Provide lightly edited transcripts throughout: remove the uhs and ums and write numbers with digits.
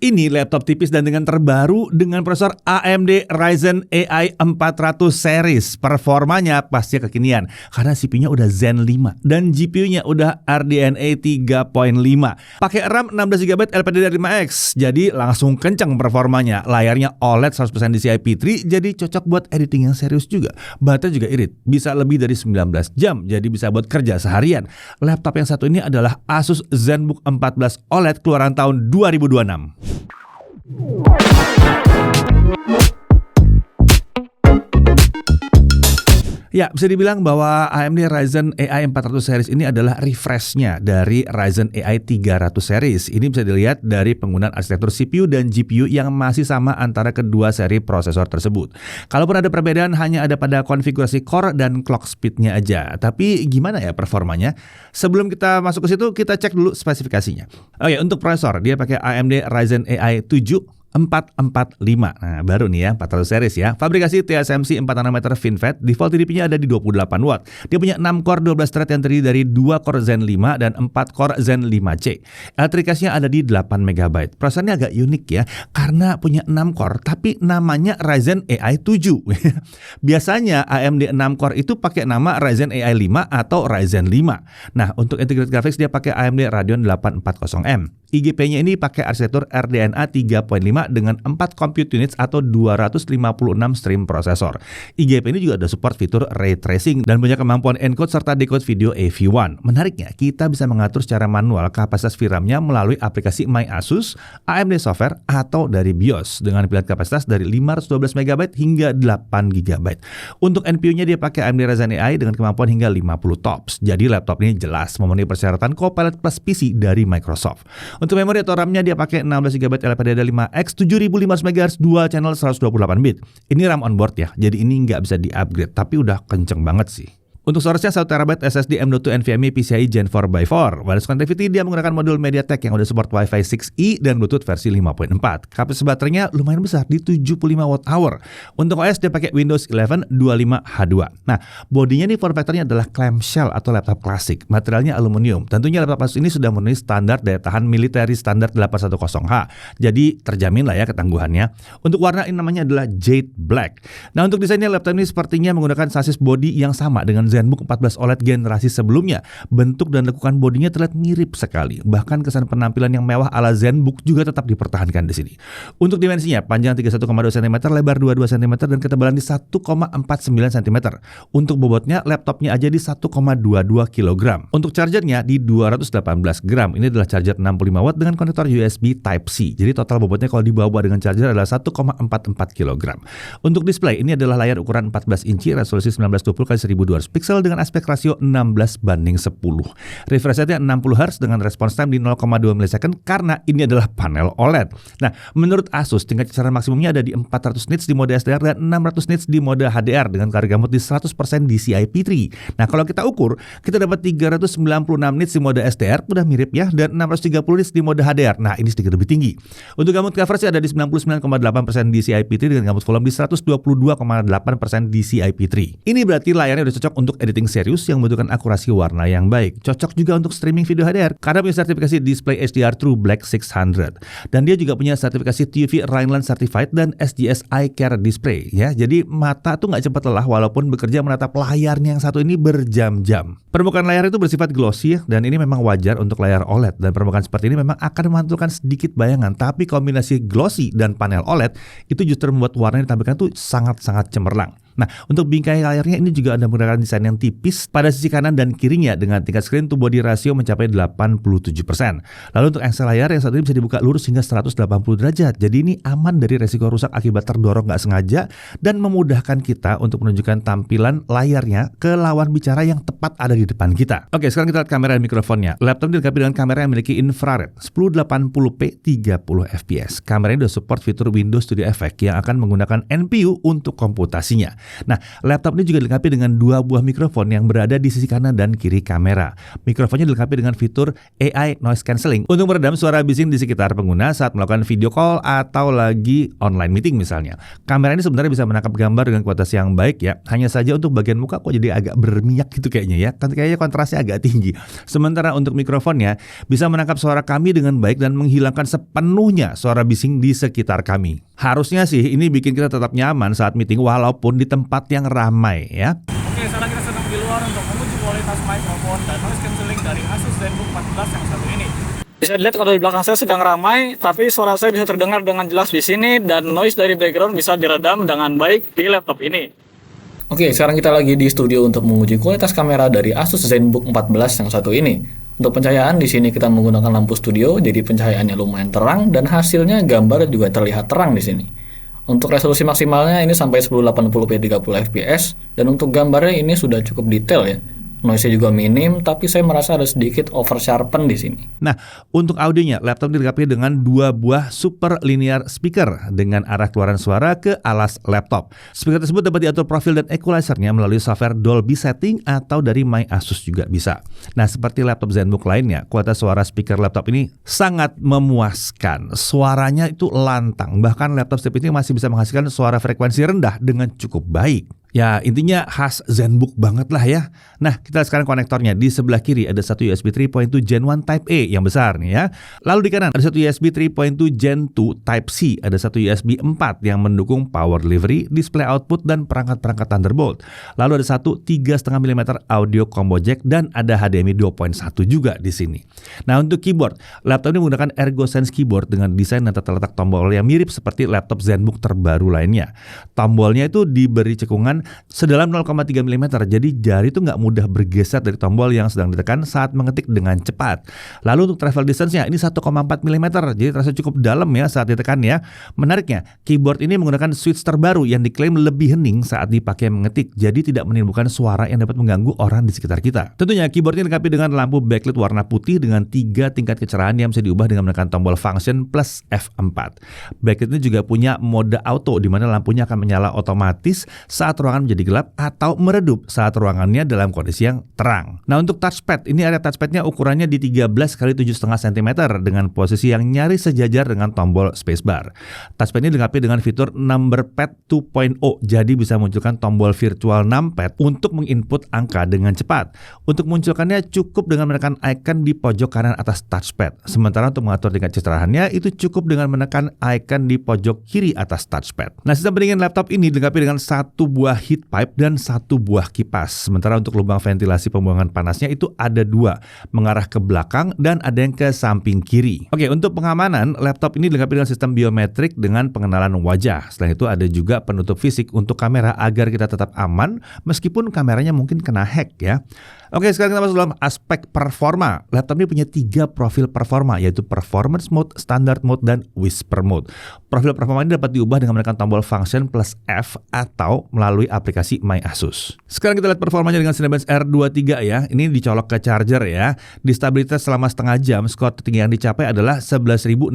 Ini laptop tipis dan dengan terbaru dengan prosesor AMD Ryzen AI 400 series. Performanya pasti kekinian karena CPU-nya udah Zen 5 dan GPU-nya udah RDNA 3.5. Pakai RAM 16GB LPDDR5X, jadi langsung kencang performanya. Layarnya OLED 100% DCI-P3, jadi cocok buat editing yang serius juga. Baterai juga irit, bisa lebih dari 19 jam, jadi bisa buat kerja seharian. Laptop yang satu ini adalah Asus ZenBook 14 OLED keluaran tahun 2026. Ya, bisa dibilang bahwa AMD Ryzen AI 400 series ini adalah refresh-nya dari Ryzen AI 300 series. Ini bisa dilihat dari penggunaan arsitektur CPU dan GPU yang masih sama antara kedua seri prosesor tersebut. Kalaupun ada perbedaan hanya ada pada konfigurasi core dan clock speed-nya aja. Tapi gimana ya performanya? Sebelum kita masuk ke situ, kita cek dulu spesifikasinya. Oke, untuk prosesor dia pakai AMD Ryzen AI 7 445. Nah, baru nih ya, 400 series ya. Fabrikasi TSMC 4 nanometer FinFET, default TDP-nya ada di 28 watt. Dia punya 6 core 12 thread yang terdiri dari 2 core Zen 5 dan 4 core Zen 5C. Elektrikasinya ada di 8 MB. Prosesornya agak unik ya, karena punya 6 core tapi namanya Ryzen AI 7. Biasanya AMD 6 core itu pakai nama Ryzen AI 5 atau Ryzen 5. Nah, untuk integrated graphics dia pakai AMD Radeon 840M. IGP-nya ini pakai arsitektur RDNA 3.5 dengan 4 compute units atau 256 stream prosesor. IGP ini juga ada support fitur ray tracing dan punya kemampuan encode serta decode video AV1. Menariknya, kita bisa mengatur secara manual kapasitas VRAM-nya melalui aplikasi My Asus, AMD Software, atau dari BIOS dengan pilihan kapasitas dari 512 MB hingga 8 GB. Untuk NPU-nya dia pakai AMD Ryzen AI dengan kemampuan hingga 50 TOPS. Jadi laptop ini jelas memenuhi persyaratan Copilot Plus PC dari Microsoft. Untuk memori atau RAM-nya dia pakai 16GB LPDDR5X 7500 MHz dual channel 128 bit. Ini RAM onboard ya, jadi ini nggak bisa di-upgrade, tapi udah kenceng banget sih. Untuk storage-nya 1TB SSD M.2 NVMe PCIe Gen 4x4. Wireless connectivity dia menggunakan modul MediaTek yang udah support Wi-Fi 6E dan Bluetooth versi 5.4. Kapasitas baterainya lumayan besar di 75 Wh. Untuk OS dia pakai Windows 11 25H2. Nah, bodinya nih form factor-nya adalah clamshell atau laptop klasik. Materialnya aluminium. Tentunya laptop Asus ini sudah memenuhi standar daya tahan military standar 810H. Jadi terjamin lah ya ketangguhannya. Untuk warna ini namanya adalah Jade Black. Nah, untuk desainnya laptop ini sepertinya menggunakan sasis body yang sama dengan ZenBook 14 OLED generasi sebelumnya. Bentuk dan lekukan bodinya terlihat mirip sekali. Bahkan kesan penampilan yang mewah ala ZenBook juga tetap dipertahankan di sini. Untuk dimensinya, panjang 31,2 cm, lebar 22 cm, dan ketebalan di 1,49 cm. Untuk bobotnya, laptopnya aja di 1,22 kg. Untuk chargernya di 218 gram. Ini adalah charger 65 watt dengan konektor USB Type-C. Jadi total bobotnya kalau dibawa dengan charger adalah 1,44 kg. Untuk display, ini adalah layar ukuran 14 inci, resolusi 1920x1200 pixel dengan aspek rasio 16:10. Refresh rate-nya 60 Hz dengan response time di 0,2 millisecond karena ini adalah panel OLED. Nah, menurut Asus tingkat kecerdasan maksimumnya ada di 400 nits di mode SDR dan 600 nits di mode HDR dengan karga gamut di 100% DCI-P3. Nah, kalau kita ukur, kita dapat 396 nits di mode SDR, udah mirip ya, dan 630 nits di mode HDR. Nah, ini sedikit lebih tinggi. Untuk gamut coverage ada di 99,8% DCI-P3 dengan gamut volume di 122,8% DCI-P3. Ini berarti layarnya udah cocok untuk editing serius yang membutuhkan akurasi warna yang baik. Cocok juga untuk streaming video HDR karena punya sertifikasi Display HDR True Black 600. Dan dia juga punya sertifikasi TUV Rhineland Certified dan SGS Eye Care Display ya. Jadi mata tuh nggak cepat lelah walaupun bekerja menatap layarnya yang satu ini berjam-jam. Permukaan layar itu bersifat glossy dan ini memang wajar untuk layar OLED, dan permukaan seperti ini memang akan memantulkan sedikit bayangan, tapi kombinasi glossy dan panel OLED itu justru membuat warna yang ditampilkan tuh sangat-sangat cemerlang. Nah, untuk bingkai layarnya ini juga ada menggunakan desain yang tipis pada sisi kanan dan kirinya dengan tingkat screen to body ratio mencapai 87%. Lalu untuk engsel layar yang satu ini bisa dibuka lurus hingga 180 derajat. Jadi ini aman dari resiko rusak akibat terdorong nggak sengaja dan memudahkan kita untuk menunjukkan tampilan layarnya ke lawan bicara yang tepat ada di depan kita. Oke, sekarang kita lihat kamera dan mikrofonnya. Laptop dilengkapi dengan kamera yang memiliki infrared 1080p 30fps. Kamera ini sudah support fitur Windows Studio Effect yang akan menggunakan NPU untuk komputasinya. Nah, laptop ini juga dilengkapi dengan 2 buah mikrofon yang berada di sisi kanan dan kiri kamera. Mikrofonnya dilengkapi dengan fitur AI Noise Cancelling untuk meredam suara bising di sekitar pengguna saat melakukan video call atau lagi online meeting misalnya. Kamera ini sebenarnya bisa menangkap gambar dengan kualitas yang baik ya. Hanya saja untuk bagian muka kok jadi agak berminyak gitu kayaknya ya. Kayaknya kontrasnya agak tinggi. Sementara untuk mikrofonnya bisa menangkap suara kami dengan baik dan menghilangkan sepenuhnya suara bising di sekitar kami. Harusnya sih ini bikin kita tetap nyaman saat meeting walaupun di tempat yang ramai ya. Oke, sekarang kita sedang di luar untuk menguji kualitas mikrofon dan noise cancelling dari Asus ZenBook 14 yang satu ini. Bisa dilihat kalau di belakang saya sedang ramai, tapi suara saya bisa terdengar dengan jelas di sini dan noise dari background bisa diredam dengan baik di laptop ini. Oke, sekarang kita lagi di studio untuk menguji kualitas kamera dari Asus ZenBook 14 yang satu ini. Untuk pencahayaan di sini kita menggunakan lampu studio, jadi pencahayaannya lumayan terang dan hasilnya gambar juga terlihat terang di sini. Untuk resolusi maksimalnya ini sampai 1080p 30fps dan untuk gambarnya ini sudah cukup detail ya. Noise-nya juga minim, tapi saya merasa ada sedikit over sharpen di sini. Nah, untuk audionya, laptop dilengkapi dengan 2 buah super linear speaker dengan arah keluaran suara ke alas laptop. Speaker tersebut dapat diatur profil dan equalizer-nya melalui software Dolby Setting atau dari My Asus juga bisa. Nah, seperti laptop ZenBook lainnya, kualitas suara speaker laptop ini sangat memuaskan. Suaranya itu lantang, bahkan laptop step ini masih bisa menghasilkan suara frekuensi rendah dengan cukup baik. Ya, intinya khas ZenBook banget lah ya. Nah, kita sekarang konektornya. Di sebelah kiri ada satu USB 3.2 Gen 1 Type A yang besar nih ya. Lalu di kanan ada satu USB 3.2 Gen 2 Type C. Ada satu USB 4 yang mendukung power delivery, display output, dan perangkat-perangkat Thunderbolt. Lalu ada satu 3,5 mm audio combo jack dan ada HDMI 2.1 juga di sini. Nah, untuk keyboard, laptop ini menggunakan ErgoSense keyboard dengan desain dan tata letak tombol yang mirip seperti laptop ZenBook terbaru lainnya. Tombolnya itu diberi cekungan sedalam 0,3 mm, jadi jari itu nggak mudah bergeser dari tombol yang sedang ditekan saat mengetik dengan cepat. Lalu untuk travel distance-nya ini 1,4 mm, jadi terasa cukup dalam ya saat ditekan ya. Menariknya, keyboard ini menggunakan switch terbaru yang diklaim lebih hening saat dipakai mengetik, jadi tidak menimbulkan suara yang dapat mengganggu orang di sekitar kita. Tentunya keyboard ini dilengkapi dengan lampu backlit warna putih dengan 3 tingkat kecerahan yang bisa diubah dengan menekan tombol function plus F4. Backlit ini juga punya mode auto di mana lampunya akan menyala otomatis saat ruangan menjadi gelap atau meredup saat ruangannya dalam kondisi yang terang. Nah, untuk touchpad, ini area touchpadnya ukurannya di 13 x 7,5 cm dengan posisi yang nyaris sejajar dengan tombol spacebar. Touchpad ini dilengkapi dengan fitur Number Pad 2.0, jadi bisa munculkan tombol virtual numpad untuk menginput angka dengan cepat. Untuk munculkannya cukup dengan menekan icon di pojok kanan atas touchpad. Sementara untuk mengatur tingkat kecerahannya itu cukup dengan menekan icon di pojok kiri atas touchpad. Nah, sistem pendingin laptop ini dilengkapi dengan 1 buah heat pipe dan 1 buah kipas. Sementara untuk lubang ventilasi pembuangan panasnya itu ada 2, mengarah ke belakang dan ada yang ke samping kiri. Oke, untuk pengamanan, laptop ini dilengkapi dengan sistem biometrik dengan pengenalan wajah. Selain itu ada juga penutup fisik untuk kamera agar kita tetap aman meskipun kameranya mungkin kena hack ya. Oke, sekarang kita masuk dalam aspek performa. Laptop ini punya 3 profil performa, yaitu Performance Mode, Standard Mode, dan Whisper Mode. Profil performa ini dapat diubah dengan menekan tombol function plus F atau melalui aplikasi My Asus. Sekarang kita lihat performanya dengan Cinebench R23 ya. Ini dicolok ke charger ya. Di stabilitas selama setengah jam, skor tertinggi yang dicapai adalah 11.066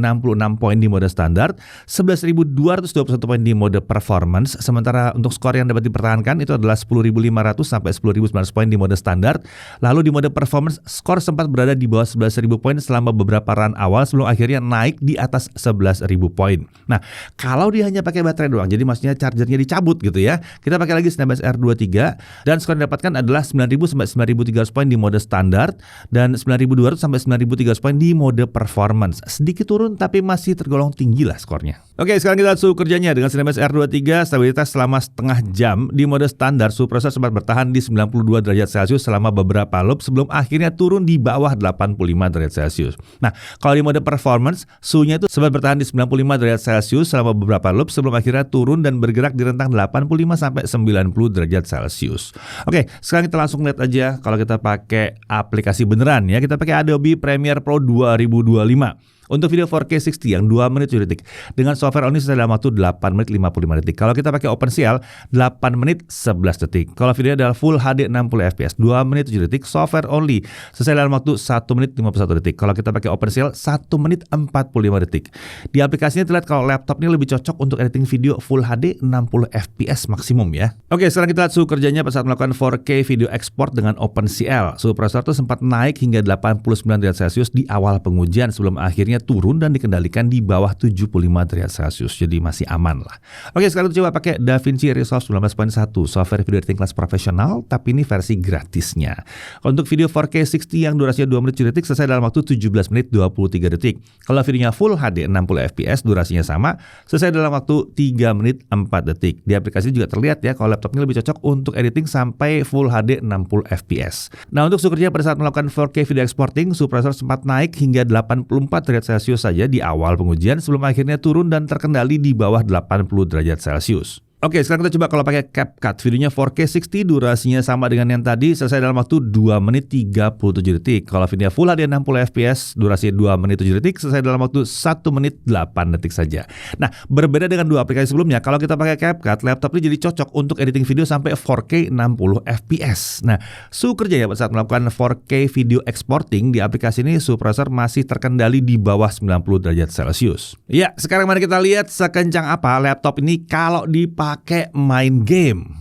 poin di mode standar, 11.221 poin di mode performance. Sementara untuk skor yang dapat dipertahankan itu adalah 10.500 sampai 10.900 poin di mode standar. Lalu di mode performance, skor sempat berada di bawah 11.000 poin selama beberapa run awal sebelum akhirnya naik di atas 11.000 poin. Nah, kalau dia hanya pakai baterai doang, jadi maksudnya chargernya dicabut gitu ya, kita pakai lagi Cinebench R23 dan skor yang didapatkan adalah 9.000 sampai 9.300 poin di mode standar dan 9.200 sampai 9.300 poin di mode performance. Sedikit turun tapi masih tergolong tinggi lah skornya. Oke, sekarang kita lihat suhu kerjanya dengan Cinebench R23 stabilitas selama setengah jam. Di mode standar suhu prosesor sempat bertahan di 92 derajat Celcius selama beberapa loop sebelum akhirnya turun di bawah 85 derajat Celcius. Nah, kalau di mode performance, suhunya itu sempat bertahan di 95 derajat Celcius selama beberapa loop sebelum akhirnya turun dan bergerak di rentang 85 sampai 90 derajat Celcius. Oke, sekarang kita langsung lihat aja kalau kita pakai aplikasi beneran ya. Kita pakai Adobe Premiere Pro 2025. Untuk video 4K 60 yang 2 menit 7 detik dengan software only selesai dalam waktu 8 menit 55 detik. Kalau kita pakai OpenCL 8 menit 11 detik. Kalau video adalah Full HD 60 fps 2 menit 7 detik, software only selesai dalam waktu 1 menit 51 detik. Kalau kita pakai OpenCL 1 menit 45 detik. Di aplikasinya terlihat kalau laptop ini lebih cocok untuk editing video Full HD 60 fps maksimum ya. Oke, sekarang kita lihat suhu kerjanya pada saat melakukan 4K video export dengan OpenCL. Suhu prosesor itu sempat naik hingga 89 derajat Celcius di awal pengujian sebelum akhirnya turun dan dikendalikan di bawah 75 derajat Celcius. Jadi masih aman lah. Oke, sekarang kita coba pakai DaVinci Resolve 19.1, software video editing kelas profesional, tapi ini versi gratisnya. Untuk video 4K 60 yang durasinya 2 menit 7 detik selesai dalam waktu 17 menit 23 detik. Kalau videonya Full HD 60 fps durasinya sama, selesai dalam waktu 3 menit 4 detik. Di aplikasi juga terlihat ya kalau laptop ini lebih cocok untuk editing sampai Full HD 60 fps. Nah, untuk suhu kerja pada saat melakukan 4K video exporting, suhu prosesor sempat naik hingga 84 derajat Celcius saja di awal pengujian sebelum akhirnya turun dan terkendali di bawah 80 derajat Celcius. Oke, sekarang kita coba kalau pakai CapCut. Videonya 4K 60, durasinya sama dengan yang tadi, selesai dalam waktu 2 menit 37 detik. Kalau videonya Full HD 60 fps, durasinya 2 menit 7 detik, selesai dalam waktu 1 menit 8 detik saja. Nah, berbeda dengan dua aplikasi sebelumnya, kalau kita pakai CapCut, laptop ini jadi cocok untuk editing video sampai 4K 60 fps. Nah, suhu kerjanya saat melakukan 4K video exporting di aplikasi ini, suhu prosesor masih terkendali di bawah 90 derajat Celcius. Ya, sekarang mari kita lihat sekencang apa laptop ini kalau dipakai main game.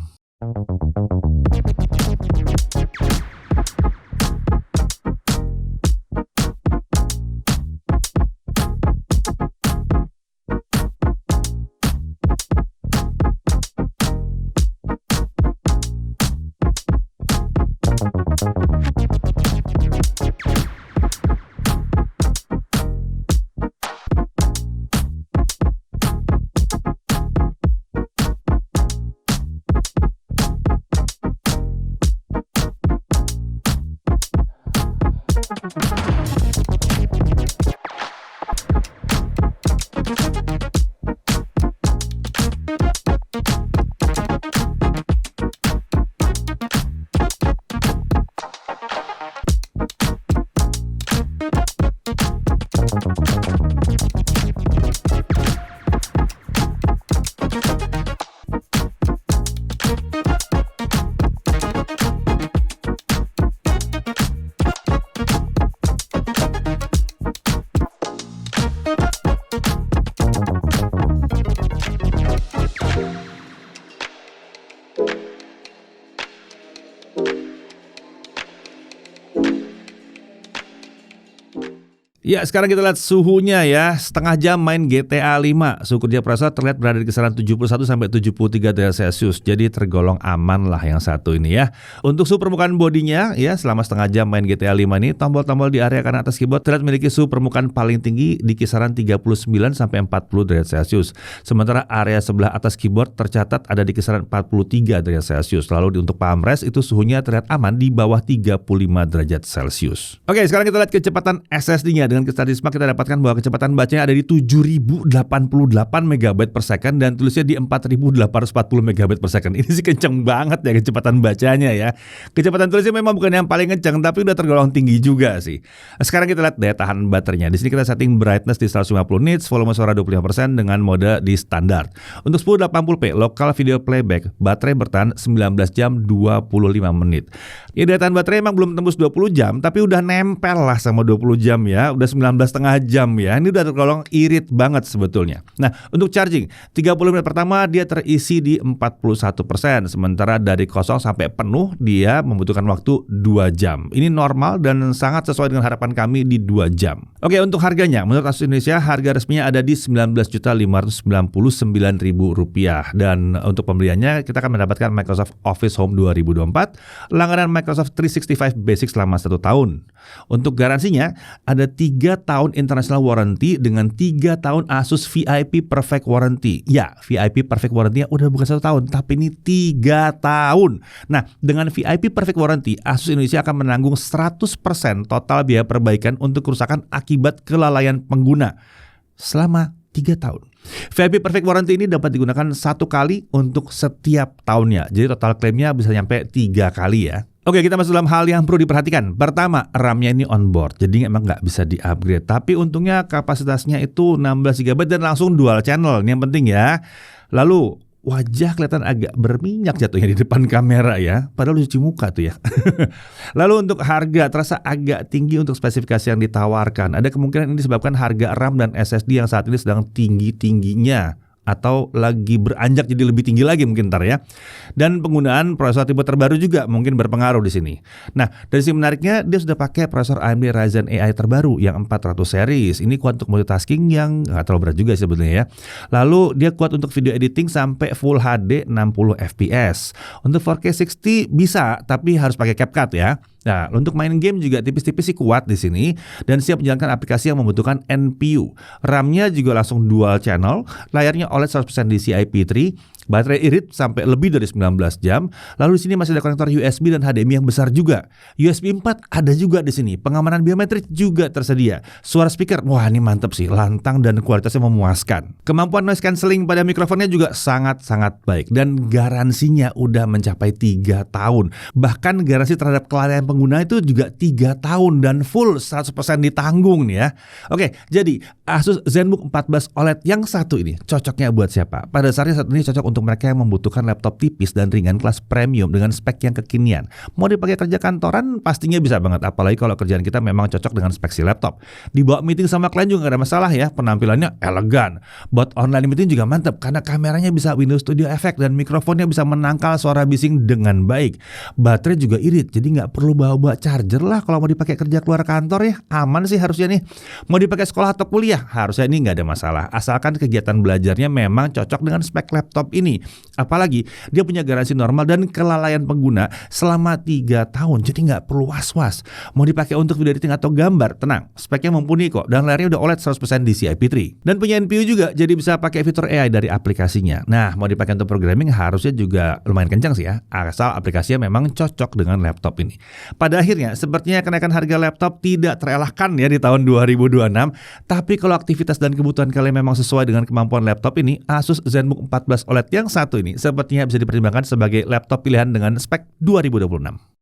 Ya, sekarang kita lihat suhunya ya. Setengah jam main GTA 5. Suhu kerja prosesor terlihat berada di kisaran 71 sampai 73 derajat Celcius. Jadi tergolong aman lah yang satu ini ya. Untuk suhu permukaan bodinya ya, selama setengah jam main GTA 5 ini, tombol-tombol di area kanan atas keyboard terlihat memiliki suhu permukaan paling tinggi di kisaran 39 sampai 40 derajat Celcius. Sementara area sebelah atas keyboard tercatat ada di kisaran 43 derajat Celcius. Lalu untuk palm rest itu suhunya terlihat aman di bawah 35 derajat Celcius. Oke, sekarang kita lihat kecepatan SSD-nya. Dengan Statisma kita dapatkan bahwa kecepatan bacanya ada di 7088 MB per second dan tulisnya di 4840 MB per second. Ini sih kenceng banget ya kecepatan bacanya ya. Kecepatan tulisnya memang bukan yang paling kenceng, tapi udah tergolong tinggi juga sih. Sekarang kita lihat daya tahan baterainya. Di sini kita setting brightness di 150 nits, volume suara 25% dengan mode di standar. Untuk 1080p local video playback, baterai bertahan 19 jam 25 menit. Ya, daya tahan baterai emang belum tembus 20 jam, tapi udah nempel lah sama 20 jam ya. Udah 19,5 jam ya. Ini udah tergolong irit banget sebetulnya. Nah, untuk charging 30 menit pertama dia terisi di 41%, sementara dari kosong sampai penuh dia membutuhkan waktu 2 jam. Ini normal dan sangat sesuai dengan harapan kami di 2 jam. Oke, untuk harganya menurut Asus Indonesia harga resminya ada di Rp19.599.000 dan untuk pembeliannya kita akan mendapatkan Microsoft Office Home 2024, langganan Microsoft 365 Basic selama 1 tahun. Untuk garansinya ada 3 tahun international warranty dengan 3 tahun Asus VIP Perfect Warranty. Ya, VIP Perfect Warranty udah bukan 1 tahun, tapi ini 3 tahun. Nah, dengan VIP Perfect Warranty, Asus Indonesia akan menanggung 100% total biaya perbaikan untuk kerusakan akibat kelalaian pengguna selama 3 tahun. VIP Perfect Warranty ini dapat digunakan 1 kali untuk setiap tahunnya. Jadi total klaimnya bisa nyampe 3 kali ya. Oke, kita masuk dalam hal yang perlu diperhatikan. Pertama, RAM-nya ini onboard, jadi emang nggak bisa di-upgrade. Tapi untungnya kapasitasnya itu 16 GB dan langsung dual channel, ini yang penting ya. Lalu, wajah kelihatan agak berminyak jatuhnya di depan kamera ya, padahal cuci muka tuh ya. Lalu untuk harga, terasa agak tinggi untuk spesifikasi yang ditawarkan. Ada kemungkinan ini disebabkan harga RAM dan SSD yang saat ini sedang tinggi-tingginya, atau lagi beranjak jadi lebih tinggi lagi mungkin ntar ya. Dan penggunaan prosesor tipe terbaru juga mungkin berpengaruh di sini. Nah, dari sisi menariknya dia sudah pakai prosesor AMD Ryzen AI terbaru yang 400 series. Ini kuat untuk multitasking yang nggak terlalu berat juga sebenarnya ya. Lalu dia kuat untuk video editing sampai Full HD 60 fps. Untuk 4K 60 bisa, tapi harus pakai CapCut ya. Nah, untuk main game juga tipis-tipis sih kuat di sini dan siap menjalankan aplikasi yang membutuhkan NPU. RAM-nya juga langsung dual channel, layarnya OLED 100% DCI-P3, baterai irit sampai lebih dari 19 jam. Lalu di sini masih ada konektor USB dan HDMI yang besar juga. USB 4 ada juga di sini. Pengamanan biometrik juga tersedia. Suara speaker, wah ini mantep sih, lantang dan kualitasnya memuaskan. Kemampuan noise cancelling pada mikrofonnya juga sangat-sangat baik dan garansinya udah mencapai 3 tahun. Bahkan garansi terhadap kelalaian pengguna itu juga 3 tahun dan full 100% ditanggung nih ya. Oke, jadi Asus ZenBook 14 OLED yang satu ini cocoknya buat siapa? Pada dasarnya saat ini cocok untuk mereka yang membutuhkan laptop tipis dan ringan kelas premium dengan spek yang kekinian. Mau dipakai kerja kantoran pastinya bisa banget, apalagi kalau kerjaan kita memang cocok dengan spek si laptop. Dibawa meeting sama klien juga gak ada masalah ya, penampilannya elegan. Buat online meeting juga mantep karena kameranya bisa Windows Studio Effect dan mikrofonnya bisa menangkal suara bising dengan baik. Baterai juga irit, jadi gak perlu bawa charger lah kalau mau dipakai kerja keluar kantor ya. Aman sih harusnya nih. Mau dipakai sekolah atau kuliah, harusnya ini gak ada masalah. Asalkan kegiatan belajarnya memang cocok dengan spek laptop ini. Apalagi dia punya garansi normal dan kelalaian pengguna selama 3 tahun. Jadi nggak perlu was-was. Mau dipakai untuk video editing atau gambar, tenang, speknya mumpuni kok. Dan layarnya udah OLED 100% DCI-P3. Dan punya NPU juga, jadi bisa pakai fitur AI dari aplikasinya. Nah, mau dipakai untuk programming harusnya juga lumayan kencang sih ya, asal aplikasinya memang cocok dengan laptop ini. Pada akhirnya, sepertinya kenaikan harga laptop tidak terelakkan ya di tahun 2026. Tapi kalau aktivitas dan kebutuhan kalian memang sesuai dengan kemampuan laptop ini, Asus ZenBook 14 OLED yang satu ini sepertinya bisa dipertimbangkan sebagai laptop pilihan dengan spek 2026.